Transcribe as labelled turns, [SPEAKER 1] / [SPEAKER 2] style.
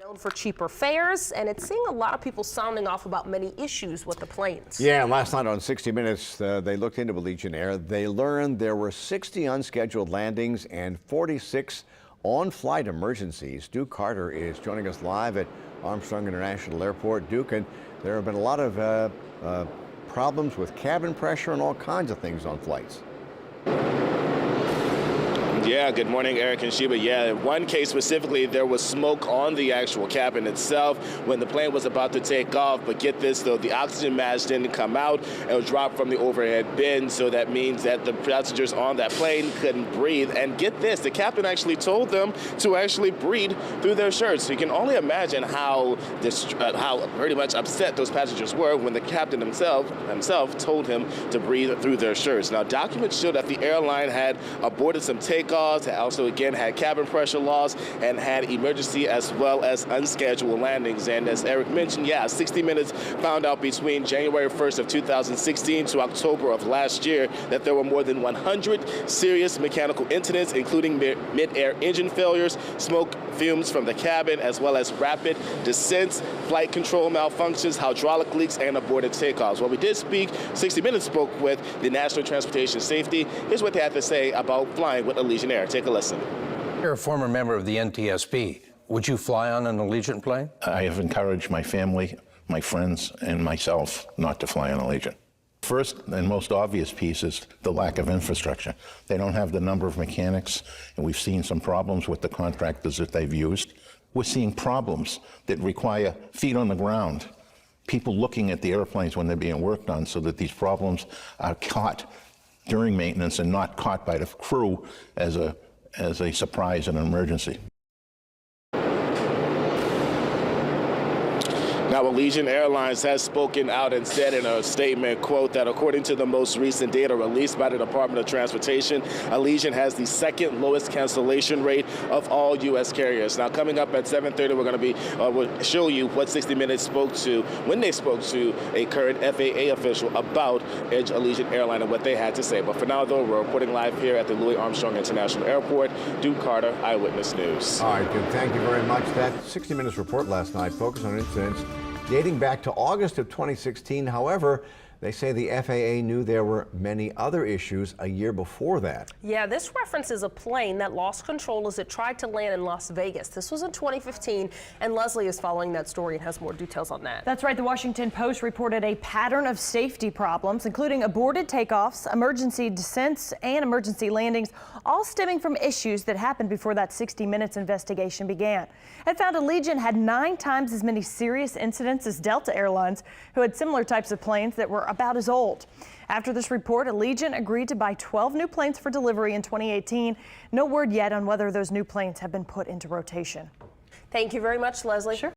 [SPEAKER 1] known for cheaper fares, and it's seeing a lot of people sounding off about many issues with the planes.
[SPEAKER 2] Yeah, and last night on 60 Minutes, they looked into Allegiant Air. They learned there were 60 unscheduled landings and 46 on-flight emergencies. Duke Carter is joining us live at Armstrong International Airport. Duke, and there have been a lot of problems with cabin pressure and all kinds of things on flights.
[SPEAKER 3] Yeah, good morning, Eric and Sheba. Yeah, in one case specifically, there was smoke on the actual cabin itself when the plane was about to take off. But get this, though, the oxygen mask didn't come out. It was dropped from the overhead bin, so that means that the passengers on that plane couldn't breathe. And get this, the captain actually told them to actually breathe through their shirts. So you can only imagine how pretty much upset those passengers were when the captain himself told him to breathe through their shirts. Now, documents show that the airline had aborted some takeoffs, also again had cabin pressure loss, and had emergency as well as unscheduled landings. And as Eric mentioned, yeah, 60 Minutes found out between January 1st of 2016 to October of last year that there were more than 100 serious mechanical incidents, including mid-air engine failures, smoke fumes from the cabin, as well as rapid descents, flight control malfunctions, hydraulic leaks, and aborted takeoffs. Well, we did speak, 60 Minutes spoke with the National Transportation Safety. Here's what they had to say about flying with Allegiant Air. Take a listen.
[SPEAKER 4] You're a former member of the NTSB. Would you fly on an Allegiant plane?
[SPEAKER 5] I have encouraged my family, my friends, and myself not to fly on Allegiant. First and most obvious piece is the lack of infrastructure. They don't have the number of mechanics, and we've seen some problems with the contractors that they've used. We're seeing problems that require feet on the ground, people looking at the airplanes when they're being worked on, so that these problems are caught during maintenance and not caught by the crew as a surprise and an emergency.
[SPEAKER 3] Now, Allegiant Airlines has spoken out and said in a statement, quote, that according to the most recent data released by the Department of Transportation, Allegiant has the second lowest cancellation rate of all U.S. carriers. Now, coming up at 7:30, we're going to we'll show you what 60 Minutes spoke to when they spoke to a current FAA official about Allegiant Airline and what they had to say. But for now, though, we're reporting live here at the Louis Armstrong International Airport. Duke Carter, Eyewitness News.
[SPEAKER 2] All right, Duke, thank you very much. That 60 Minutes report last night focused on incidents dating back to August of 2016. However, they say the FAA knew there were many other issues a year before that.
[SPEAKER 1] Yeah, this references a plane that lost control as it tried to land in Las Vegas. This was in 2015, and Leslie is following that story and has more details on that.
[SPEAKER 6] That's right. The Washington Post reported a pattern of safety problems, including aborted takeoffs, emergency descents, and emergency landings, all stemming from issues that happened before that 60 Minutes investigation began. It found Allegiant had 9 times as many serious incidents as Delta Airlines, who had similar types of planes that were about as old. After this report, Allegiant agreed to buy 12 new planes for delivery in 2018. No word yet on whether those new planes have been put into rotation.
[SPEAKER 1] Thank you very much, Leslie.
[SPEAKER 6] Sure.